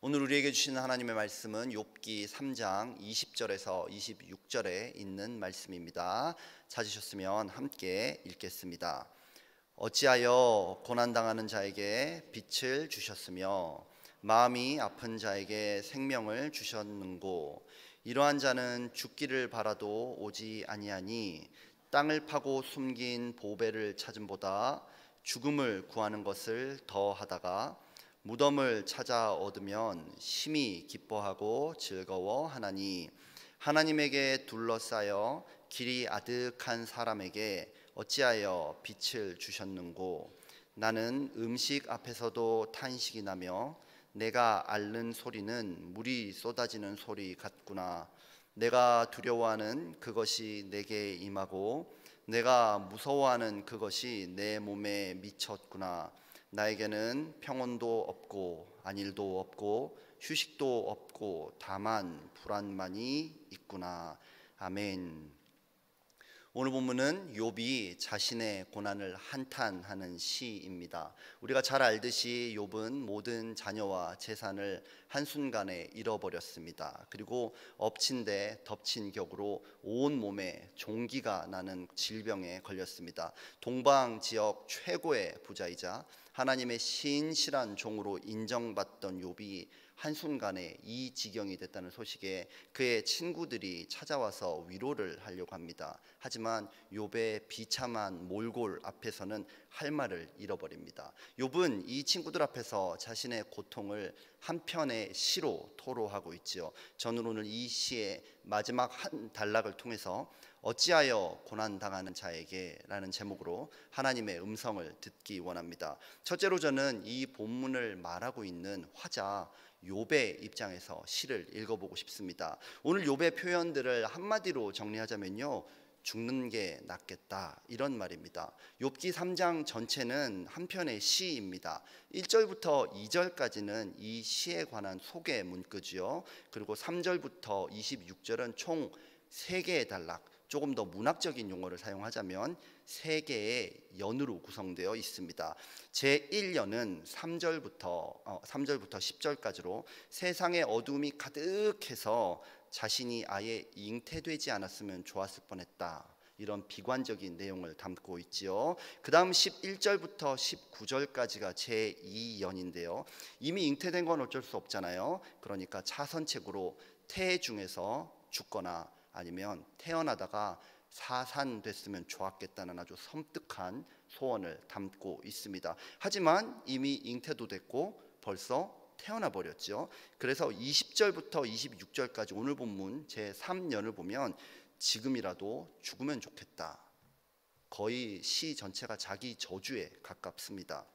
오늘 우리에게 주시는 하나님의 말씀은 욥기 3장 20절에서 26절에 있는 말씀입니다. 찾으셨으면 함께 읽겠습니다. 어찌하여 고난당하는 자에게 빛을 주셨으며 마음이 아픈 자에게 생명을 주셨는고. 이러한 자는 죽기를 바라도 오지 아니하니 땅을 파고 숨긴 보배를 찾음보다 죽음을 구하는 것을 더하다가 무덤을 찾아 얻으면 심히 기뻐하고 즐거워하나니, 하나님에게 둘러싸여 길이 아득한 사람에게 어찌하여 빛을 주셨는고. 나는 음식 앞에서도 탄식이 나며 내가 앓는 소리는 물이 쏟아지는 소리 같구나. 내가 두려워하는 그것이 내게 임하고 내가 무서워하는 그것이 내 몸에 미쳤구나. 나에게는 평온도 없고 안일도 없고 휴식도 없고 다만 불안만이 있구나. 아멘. 오늘 본문은 욥이 자신의 고난을 한탄하는 시입니다. 우리가 잘 알듯이 욥은 모든 자녀와 재산을 한순간에 잃어버렸습니다. 그리고 엎친 데 덮친 격으로 온 몸에 종기가 나는 질병에 걸렸습니다. 동방 지역 최고의 부자이자 하나님의 신실한 종으로 인정받던 욥이 한순간에 이 지경이 됐다는 소식에 그의 친구들이 찾아와서 위로를 하려고 합니다. 하지만 욥의 비참한 몰골 앞에서는 할 말을 잃어버립니다. 욥은 이 친구들 앞에서 자신의 고통을 한 편의 시로 토로하고 있지요. 저는 오늘 이 시의 마지막 한 단락을 통해서 어찌하여 고난당하는 자에게 라는 제목으로 하나님의 음성을 듣기 원합니다. 첫째로 저는 이 본문을 말하고 있는 화자 욥의 입장에서 시를 읽어보고 싶습니다. 오늘 욥의 표현들을 한마디로 정리하자면요, 죽는 게 낫겠다, 이런 말입니다. 욥기 3장 전체는 한 편의 시입니다. 1절부터 2절까지는 이 시에 관한 소개 문구지요. 그리고 3절부터 26절은 총 3개의 단락, 조금 더 문학적인 용어를 사용하자면 3개의 연으로 구성되어 있습니다. 제1연은 3절부터 10절까지로 세상의 어둠이 가득해서 자신이 아예 잉태되지 않았으면 좋았을 뻔했다, 이런 비관적인 내용을 담고 있지요. 그 다음 11절부터 19절까지가 제2연인데요. 이미 잉태된 건 어쩔 수 없잖아요. 그러니까 차선책으로 태 중에서 죽거나 아니면 태어나다가 사산됐으면 좋았겠다는 아주 섬뜩한 소원을 담고 있습니다. 하지만 이미 잉태도 됐고 벌써 태어나 버렸죠. 그래서 20절부터 26절까지 오늘 본문 제3연을 보면 지금이라도 죽으면 좋겠다, 거의 시 전체가 자기 저주에 가깝습니다.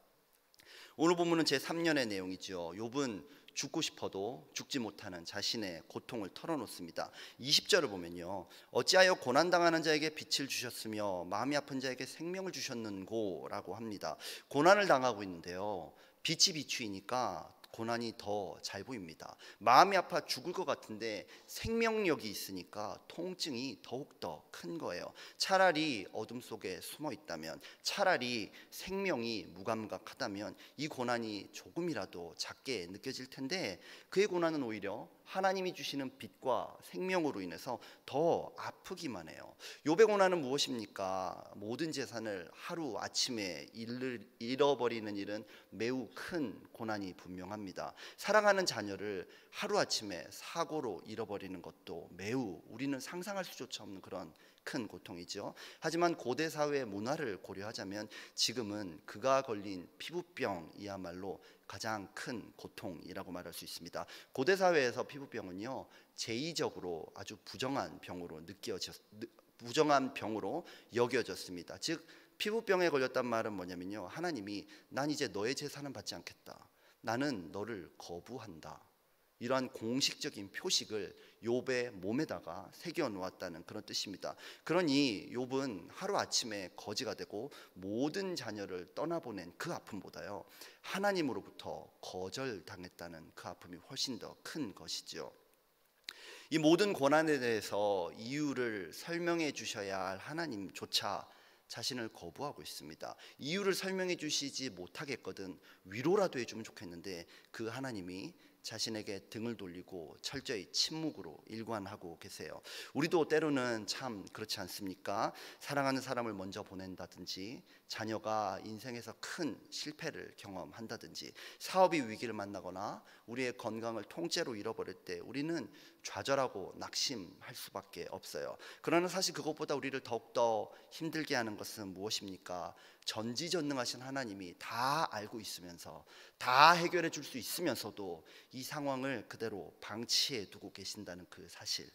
오늘 본문은 제3연의 내용이죠. 욥은 죽고 싶어도 죽지 못하는 자신의 고통을 털어놓습니다. 20절을 보면요, 어찌하여 고난당하는 자에게 빛을 주셨으며 마음이 아픈 자에게 생명을 주셨는고 라고 합니다. 고난을 당하고 있는데요, 빛이 비추이니까 고난이 더 잘 보입니다. 마음이 아파 죽을 것 같은데 생명력이 있으니까 통증이 더욱더 큰 거예요. 차라리 어둠 속에 숨어 있다면, 차라리 생명이 무감각하다면 이 고난이 조금이라도 작게 느껴질 텐데, 그의 고난은 오히려 하나님이 주시는 빛과 생명으로 인해서 더 아프기만 해요. 욥의 고난은 무엇입니까? 모든 재산을 하루 아침에 잃어버리는 일은 매우 큰 고난이 분명합니다. 사랑하는 자녀를 하루아침에 사고로 잃어버리는 것도 매우 우리는 상상할 수조차 없는 그런 큰 고통이죠. 하지만 고대 사회의 문화를 고려하자면 지금은 그가 걸린 피부병이야말로 가장 큰 고통이라고 말할 수 있습니다. 고대 사회에서 피부병은요, 제의적으로 아주 부정한 병으로 여겨졌습니다. 즉 피부병에 걸렸단 말은 뭐냐면요, 하나님이 난 이제 너의 제사는 받지 않겠다, 나는 너를 거부한다, 이러한 공식적인 표식을 욥의 몸에다가 새겨 놓았다는 그런 뜻입니다. 그러니 욥은 하루아침에 거지가 되고 모든 자녀를 떠나보낸 그 아픔보다요, 하나님으로부터 거절당했다는 그 아픔이 훨씬 더 큰 것이죠. 이 모든 고난에 대해서 이유를 설명해 주셔야 할 하나님조차 자신을 거부하고 있습니다. 이유를 설명해 주시지 못하겠거든 위로라도 해주면 좋겠는데 그 하나님이 자신에게 등을 돌리고 철저히 침묵으로 일관하고 계세요. 우리도 때로는 참 그렇지 않습니까? 사랑하는 사람을 먼저 보낸다든지, 자녀가 인생에서 큰 실패를 경험한다든지, 사업이 위기를 만나거나 우리의 건강을 통째로 잃어버릴 때 우리는 좌절하고 낙심할 수밖에 없어요. 그러나 사실 그것보다 우리를 더욱더 힘들게 하는 것은 무엇입니까? 전지전능하신 하나님이 다 알고 있으면서, 다 해결해 줄 수 있으면서도 이 상황을 그대로 방치해 두고 계신다는 그 사실,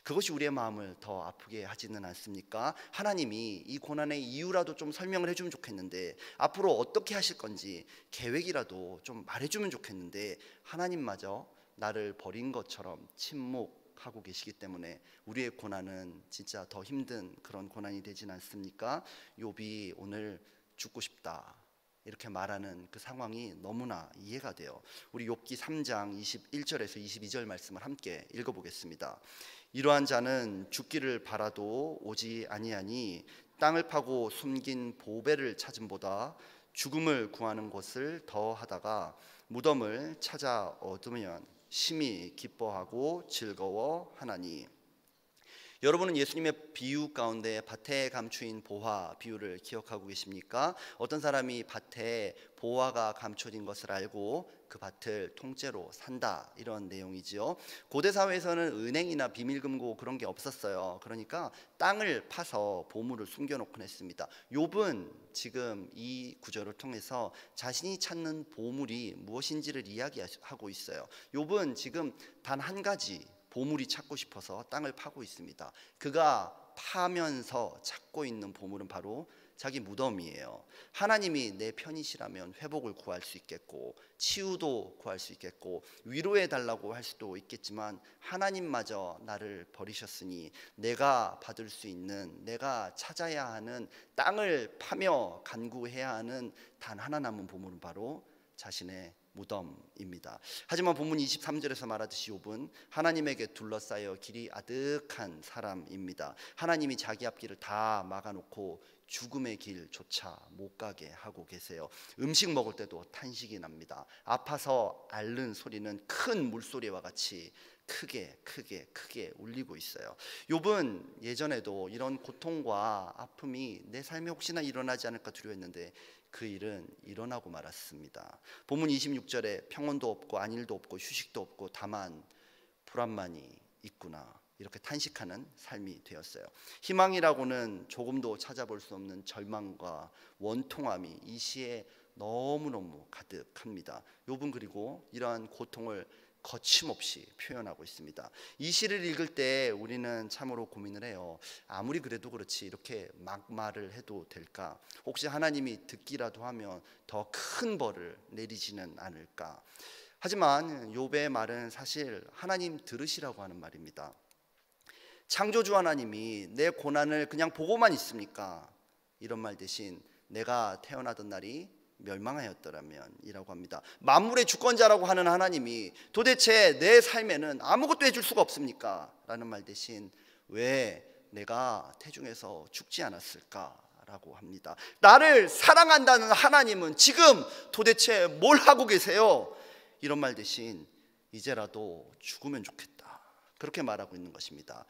그것이 우리의 마음을 더 아프게 하지는 않습니까? 하나님이 이 고난의 이유라도 좀 설명을 해주면 좋겠는데, 앞으로 어떻게 하실 건지 계획이라도 좀 말해주면 좋겠는데, 하나님마저 나를 버린 것처럼 침묵하고 계시기 때문에 우리의 고난은 진짜 더 힘든 그런 고난이 되진 않습니까? 욥이 오늘 죽고 싶다 이렇게 말하는 그 상황이 너무나 이해가 돼요. 우리 욥기 3장 21절에서 22절 말씀을 함께 읽어보겠습니다. 이러한 자는 죽기를 바라도 오지 아니하니 땅을 파고 숨긴 보배를 찾음보다 죽음을 구하는 것을 더하다가 무덤을 찾아 얻으면 심히 기뻐하고 즐거워하나니. 여러분은 예수님의 비유 가운데 밭에 감추인 보화 비유를 기억하고 계십니까? 어떤 사람이 밭에 보화가 감춰진 것을 알고 그 밭을 통째로 산다, 이런 내용이지요. 고대 사회에서는 은행이나 비밀금고 그런 게 없었어요. 그러니까 땅을 파서 보물을 숨겨놓곤 했습니다. 욥은 지금 이 구절을 통해서 자신이 찾는 보물이 무엇인지를 이야기하고 있어요. 욥은 지금 단 한 가지 보물이 찾고 싶어서 땅을 파고 있습니다. 그가 파면서 찾고 있는 보물은 바로 자기 무덤이에요. 하나님이 내 편이시라면 회복을 구할 수 있겠고, 치유도 구할 수 있겠고, 위로해 달라고 할 수도 있겠지만, 하나님마저 나를 버리셨으니 내가 받을 수 있는, 내가 찾아야 하는, 땅을 파며 간구해야 하는 단 하나 남은 보물은 바로 자신의 무덤입니다. 하지만 본문 23절에서 말하듯이 욥은 하나님에게 둘러싸여 길이 아득한 사람입니다. 하나님이 자기 앞길을 다 막아놓고 죽음의 길조차 못 가게 하고 계세요. 음식 먹을 때도 탄식이 납니다. 아파서 앓는 소리는 큰 물소리와 같이 크게 울리고 있어요. 욥은 예전에도 이런 고통과 아픔이 내 삶에 혹시나 일어나지 않을까 두려워했는데 그 일은 일어나고 말았습니다. 본문 26절에 평온도 없고 안일도 없고 휴식도 없고 다만 불안만이 있구나, 이렇게 탄식하는 삶이 되었어요. 희망이라고는 조금도 찾아볼 수 없는 절망과 원통함이 이 시에 너무너무 가득합니다. 욥은 그리고 이러한 고통을 거침없이 표현하고 있습니다. 이 시를 읽을 때 우리는 참으로 고민을 해요. 아무리 그래도 그렇지 이렇게 막말을 해도 될까? 혹시 하나님이 듣기라도 하면 더 큰 벌을 내리지는 않을까? 하지만 욥의 말은 사실 하나님 들으시라고 하는 말입니다. 창조주 하나님이 내 고난을 그냥 보고만 있습니까? 이런 말 대신 내가 태어나던 날이 멸망하였더라면 이라고 합니다. 만물의 주권자라고 하는 하나님이 도대체 내 삶에는 아무것도 해줄 수가 없습니까? 라는 말 대신 왜 내가 태중에서 죽지 않았을까? 라고 합니다. 나를 사랑한다는 하나님은 지금 도대체 뭘 하고 계세요? 이런 말 대신 이제라도 죽으면 좋겠다, 그렇게 말하고 있는 것입니다.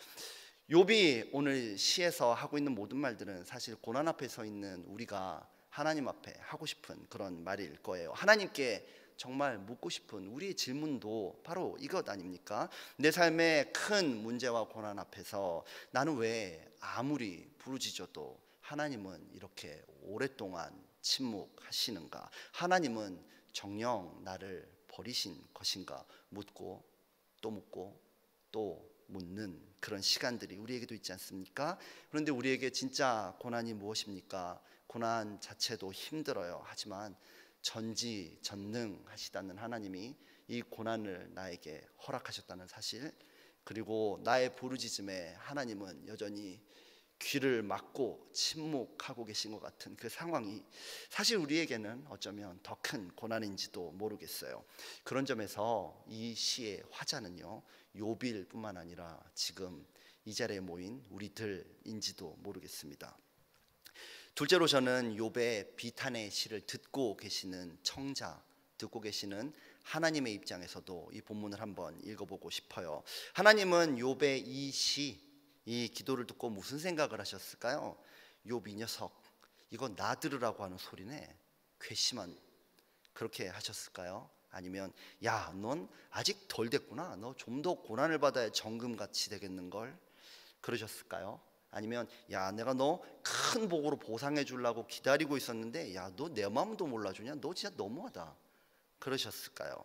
욥이 오늘 시에서 하고 있는 모든 말들은 사실 고난 앞에 서 있는 우리가 하나님 앞에 하고 싶은 그런 말일 거예요. 하나님께 정말 묻고 싶은 우리의 질문도 바로 이것 아닙니까? 내 삶의 큰 문제와 고난 앞에서 나는 왜 아무리 부르짖어도 하나님은 이렇게 오랫동안 침묵하시는가? 하나님은 정녕 나를 버리신 것인가? 묻고 또 묻고 또 묻는 그런 시간들이 우리에게도 있지 않습니까? 그런데 우리에게 진짜 고난이 무엇입니까? 고난 자체도 힘들어요. 하지만 전지전능하시다는 하나님이 이 고난을 나에게 허락하셨다는 사실, 그리고 나의 부르짖음에 하나님은 여전히 귀를 막고 침묵하고 계신 것 같은 그 상황이 사실 우리에게는 어쩌면 더 큰 고난인지도 모르겠어요. 그런 점에서 이 시의 화자는요, 욥일 뿐만 아니라 지금 이 자리에 모인 우리들인지도 모르겠습니다. 둘째로 저는 욥의 비탄의 시를 듣고 계시는 청자, 듣고 계시는 하나님의 입장에서도 이 본문을 한번 읽어보고 싶어요. 하나님은 욥의 이 기도를 듣고 무슨 생각을 하셨을까요? 욥 이 녀석, 이거 나 들으라고 하는 소리네. 괘씸한, 그렇게 하셨을까요? 아니면 야, 넌 아직 덜 됐구나, 너 좀 더 고난을 받아야 정금같이 되겠는걸, 그러셨을까요? 아니면 야, 내가 너 큰 복으로 보상해 주려고 기다리고 있었는데 야, 너 내 마음도 몰라주냐, 너 진짜 너무하다, 그러셨을까요?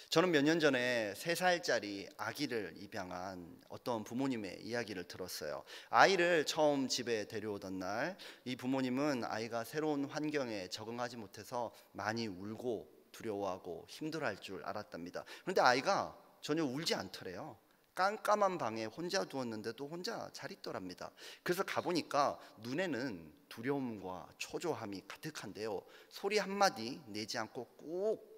저는 몇 년 전에 3살짜리 아기를 입양한 어떤 부모님의 이야기를 들었어요. 아이를 처음 집에 데려오던 날, 이 부모님은 아이가 새로운 환경에 적응하지 못해서 많이 울고 두려워하고 힘들어할 줄 알았답니다. 그런데 아이가 전혀 울지 않더래요. 깜깜한 방에 혼자 두었는데도 혼자 잘 있더랍니다. 그래서 가보니까 눈에는 두려움과 초조함이 가득한데요, 소리 한마디 내지 않고 꼭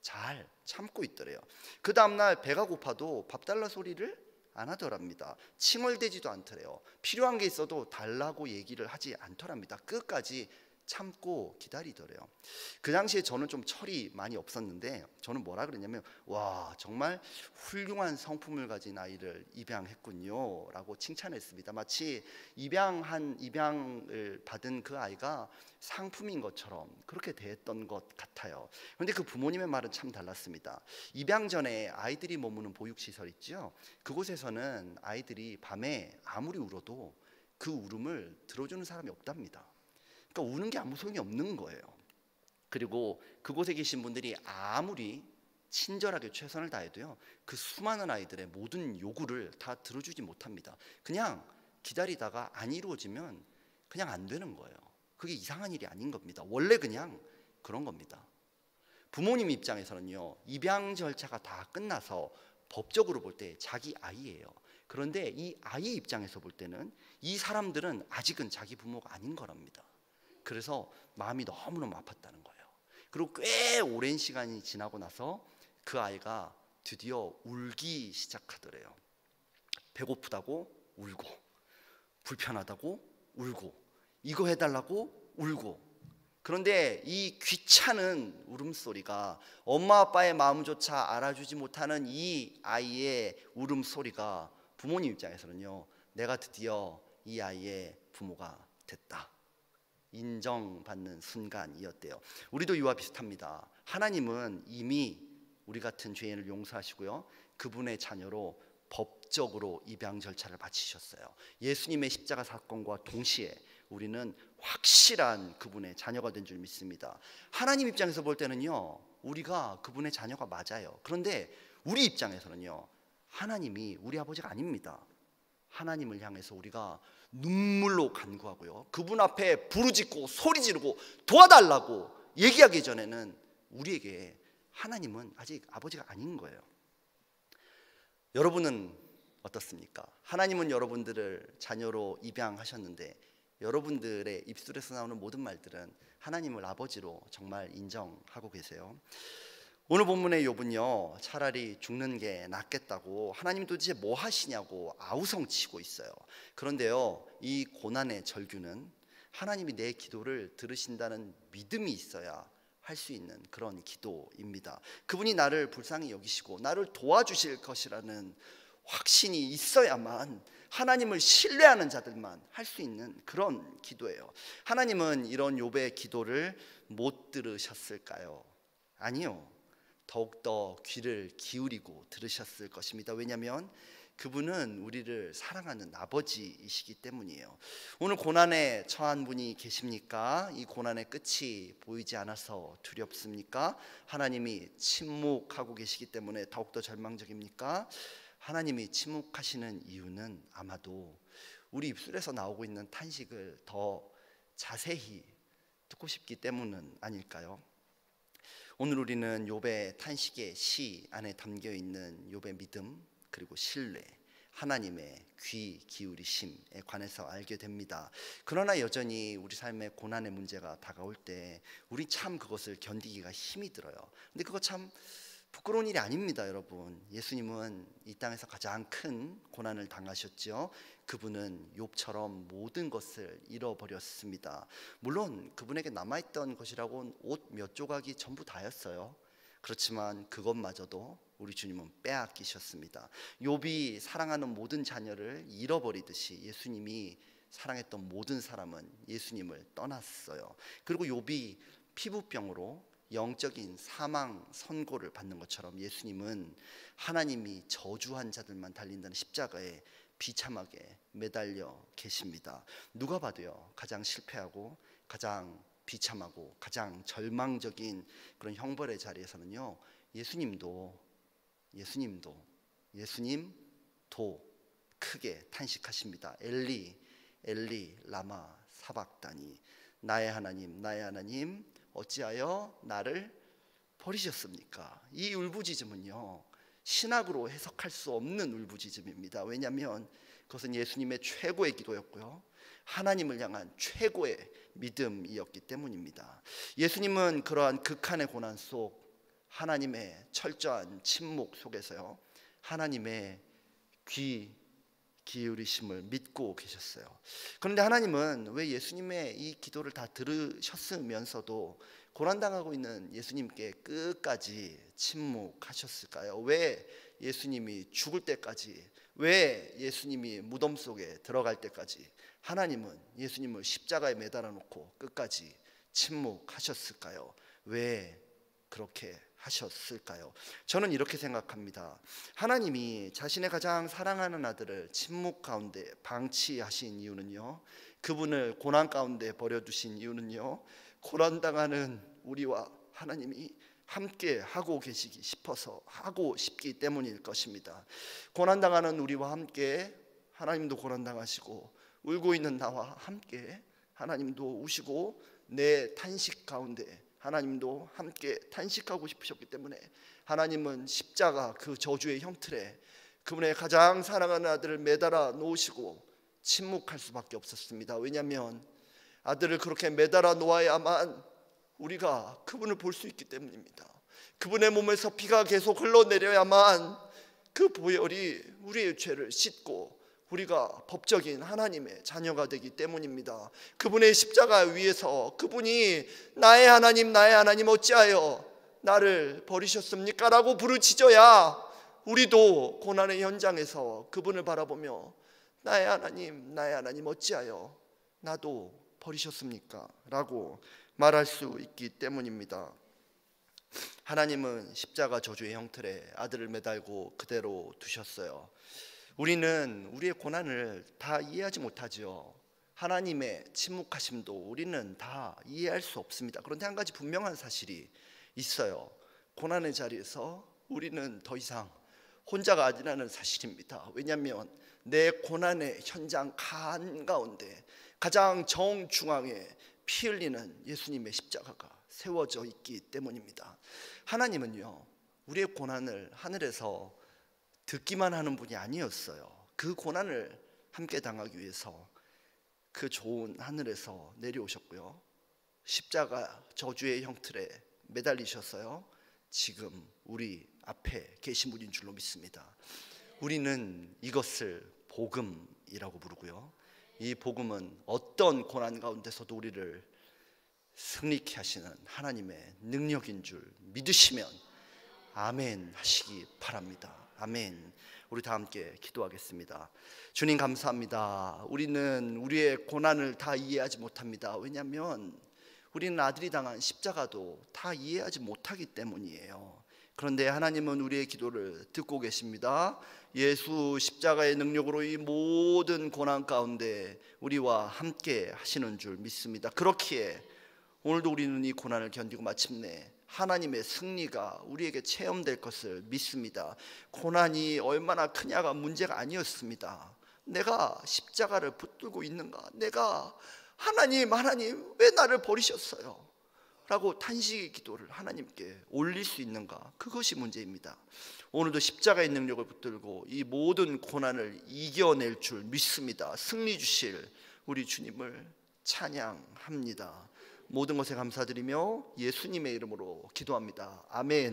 잘 참고 있더래요. 그 다음날 배가 고파도 밥 달라 소리를 안 하더랍니다. 칭얼대지도 않더래요. 필요한 게 있어도 달라고 얘기를 하지 않더랍니다. 끝까지 참고 기다리더래요. 그 당시에 저는 좀 철이 많이 없었는데 저는 뭐라 그랬냐면, 와, 정말 훌륭한 성품을 가진 아이를 입양했군요 라고 칭찬했습니다. 마치 입양을 받은 그 아이가 상품인 것처럼 그렇게 대했던 것 같아요. 그런데 그 부모님의 말은 참 달랐습니다. 입양 전에 아이들이 머무는 보육시설 있죠, 그곳에서는 아이들이 밤에 아무리 울어도 그 울음을 들어주는 사람이 없답니다. 그러니까 우는 게 아무 소용이 없는 거예요. 그리고 그곳에 계신 분들이 아무리 친절하게 최선을 다해도요, 그 수많은 아이들의 모든 요구를 다 들어주지 못합니다. 그냥 기다리다가 안 이루어지면 그냥 안 되는 거예요. 그게 이상한 일이 아닌 겁니다. 원래 그냥 그런 겁니다. 부모님 입장에서는요, 입양 절차가 다 끝나서 법적으로 볼 때 자기 아이예요. 그런데 이 아이 입장에서 볼 때는 이 사람들은 아직은 자기 부모가 아닌 거랍니다. 그래서 마음이 너무너무 아팠다는 거예요. 그리고 꽤 오랜 시간이 지나고 나서 그 아이가 드디어 울기 시작하더래요. 배고프다고 울고, 불편하다고 울고, 이거 해달라고 울고. 그런데 이 귀찮은 울음소리가, 엄마 아빠의 마음조차 알아주지 못하는 이 아이의 울음소리가 부모님 입장에서는요, 내가 드디어 이 아이의 부모가 됐다, 인정받는 순간이었대요. 우리도 이와 비슷합니다. 하나님은 이미 우리 같은 죄인을 용서하시고요, 그분의 자녀로 법적으로 입양 절차를 마치셨어요. 예수님의 십자가 사건과 동시에 우리는 확실한 그분의 자녀가 된 줄 믿습니다. 하나님 입장에서 볼 때는요, 우리가 그분의 자녀가 맞아요. 그런데 우리 입장에서는요, 하나님이 우리 아버지가 아닙니다. 하나님을 향해서 우리가 눈물로 간구하고요, 그분 앞에 부르짖고 소리 지르고 도와달라고 얘기하기 전에는 우리에게 하나님은 아직 아버지가 아닌 거예요. 여러분은 어떻습니까? 하나님은 여러분들을 자녀로 입양하셨는데 여러분들의 입술에서 나오는 모든 말들은 하나님을 아버지로 정말 인정하고 계세요? 오늘 본문의 욥은요, 차라리 죽는 게 낫겠다고 하나님 도대체 뭐 하시냐고 아우성치고 있어요. 그런데요, 이 고난의 절규는 하나님이 내 기도를 들으신다는 믿음이 있어야 할 수 있는 그런 기도입니다. 그분이 나를 불쌍히 여기시고 나를 도와주실 것이라는 확신이 있어야만, 하나님을 신뢰하는 자들만 할 수 있는 그런 기도예요. 하나님은 이런 욥의 기도를 못 들으셨을까요? 아니요, 더욱더 귀를 기울이고 들으셨을 것입니다. 왜냐하면 그분은 우리를 사랑하는 아버지이시기 때문이에요. 오늘 고난에 처한 분이 계십니까? 이 고난의 끝이 보이지 않아서 두렵습니까? 하나님이 침묵하고 계시기 때문에 더욱더 절망적입니까? 하나님이 침묵하시는 이유는 아마도 우리 입술에서 나오고 있는 탄식을 더 자세히 듣고 싶기 때문은 아닐까요? 오늘 우리는 욥의 탄식의 시 안에 담겨 있는 욥의 믿음, 그리고 신뢰, 하나님의 귀 기울이심에 관해서 알게 됩니다. 그러나 여전히 우리 삶에 고난의 문제가 다가올 때 우리 참 그것을 견디기가 힘이 들어요. 근데 그거 참 부끄러운 일이 아닙니다, 여러분. 예수님은 이 땅에서 가장 큰 고난을 당하셨죠. 그분은 욥처럼 모든 것을 잃어버렸습니다. 물론 그분에게 남아있던 것이라고는 옷 몇 조각이 전부 다였어요. 그렇지만 그것마저도 우리 주님은 빼앗기셨습니다. 욥이 사랑하는 모든 자녀를 잃어버리듯이 예수님이 사랑했던 모든 사람은 예수님을 떠났어요. 그리고 욥이 피부병으로 영적인 사망 선고를 받는 것처럼 예수님은 하나님이 저주한 자들만 달린다는 십자가에 비참하게 매달려 계십니다. 누가 봐도요, 가장 실패하고 가장 비참하고 가장 절망적인 그런 형벌의 자리에서는요, 예수님도 크게 탄식하십니다. 엘리 엘리 라마 사박다니, 나의 하나님 어찌하여 나를 버리셨습니까? 이 울부짖음은요, 신학으로 해석할 수 없는 울부짖음입니다. 왜냐하면 그것은 예수님의 최고의 기도였고요, 하나님을 향한 최고의 믿음이었기 때문입니다. 예수님은 그러한 극한의 고난 속, 하나님의 철저한 침묵 속에서요, 하나님의 귀 기울이심을 믿고 계셨어요. 그런데 하나님은 왜 예수님의 이 기도를 다 들으셨으면서도 고난당하고 있는 예수님께 끝까지 침묵하셨을까요? 왜 예수님이 죽을 때까지, 왜 예수님이 무덤 속에 들어갈 때까지 하나님은 예수님을 십자가에 매달아 놓고 끝까지 침묵하셨을까요? 왜 그렇게 하셨을까요? 저는 이렇게 생각합니다. 하나님이 자신의 가장 사랑하는 아들을 침묵 가운데 방치하신 이유는요, 그분을 고난 가운데 버려두신 이유는요, 고난당하는 우리와 하나님이 함께 하고 계시기 싶어서, 하고 싶기 때문일 것입니다. 고난당하는 우리와 함께 하나님도 고난당하시고, 울고 있는 나와 함께 하나님도 우시고, 내 탄식 가운데 하나님도 함께 탄식하고 싶으셨기 때문에 하나님은 십자가 그 저주의 형틀에 그분의 가장 사랑하는 아들을 매달아 놓으시고 침묵할 수밖에 없었습니다. 왜냐하면 아들을 그렇게 매달아 놓아야만 우리가 그분을 볼 수 있기 때문입니다. 그분의 몸에서 피가 계속 흘러내려야만 그 보혈이 우리의 죄를 씻고 우리가 법적인 하나님의 자녀가 되기 때문입니다. 그분의 십자가 위에서 그분이 나의 하나님 어찌하여 나를 버리셨습니까? 라고 부르짖어야 우리도 고난의 현장에서 그분을 바라보며 나의 하나님 어찌하여 나도 버리셨습니까? 라고 말할 수 있기 때문입니다. 하나님은 십자가 저주의 형틀에 아들을 매달고 그대로 두셨어요. 우리는 우리의 고난을 다 이해하지 못하죠. 하나님의 침묵하심도 우리는 다 이해할 수 없습니다. 그런데 한 가지 분명한 사실이 있어요. 고난의 자리에서 우리는 더 이상 혼자가 아니라는 사실입니다. 왜냐하면 내 고난의 현장 한가운데 가장 정중앙에 피 흘리는 예수님의 십자가가 세워져 있기 때문입니다. 하나님은요, 우리의 고난을 하늘에서 듣기만 하는 분이 아니었어요. 그 고난을 함께 당하기 위해서 그 좋은 하늘에서 내려오셨고요, 십자가 저주의 형틀에 매달리셨어요. 지금 우리 앞에 계신 분인 줄로 믿습니다. 우리는 이것을 복음이라고 부르고요, 이 복음은 어떤 고난 가운데서도 우리를 승리케 하시는 하나님의 능력인 줄 믿으시면 아멘 하시기 바랍니다. 아멘. 우리 다 함께 기도하겠습니다. 주님 감사합니다. 우리는 우리의 고난을 다 이해하지 못합니다. 왜냐하면 우리는 아들이 당한 십자가도 다 이해하지 못하기 때문이에요. 그런데 하나님은 우리의 기도를 듣고 계십니다. 예수 십자가의 능력으로 이 모든 고난 가운데 우리와 함께 하시는 줄 믿습니다. 그렇기에 오늘도 우리는 이 고난을 견디고 마침내 하나님의 승리가 우리에게 체험될 것을 믿습니다. 고난이 얼마나 크냐가 문제가 아니었습니다. 내가 십자가를 붙들고 있는가, 내가 하나님 왜 나를 버리셨어요? 라고 탄식의 기도를 하나님께 올릴 수 있는가, 그것이 문제입니다. 오늘도 십자가의 능력을 붙들고 이 모든 고난을 이겨낼 줄 믿습니다. 승리 주실 우리 주님을 찬양합니다. 모든 것에 감사드리며 예수님의 이름으로 기도합니다. 아멘.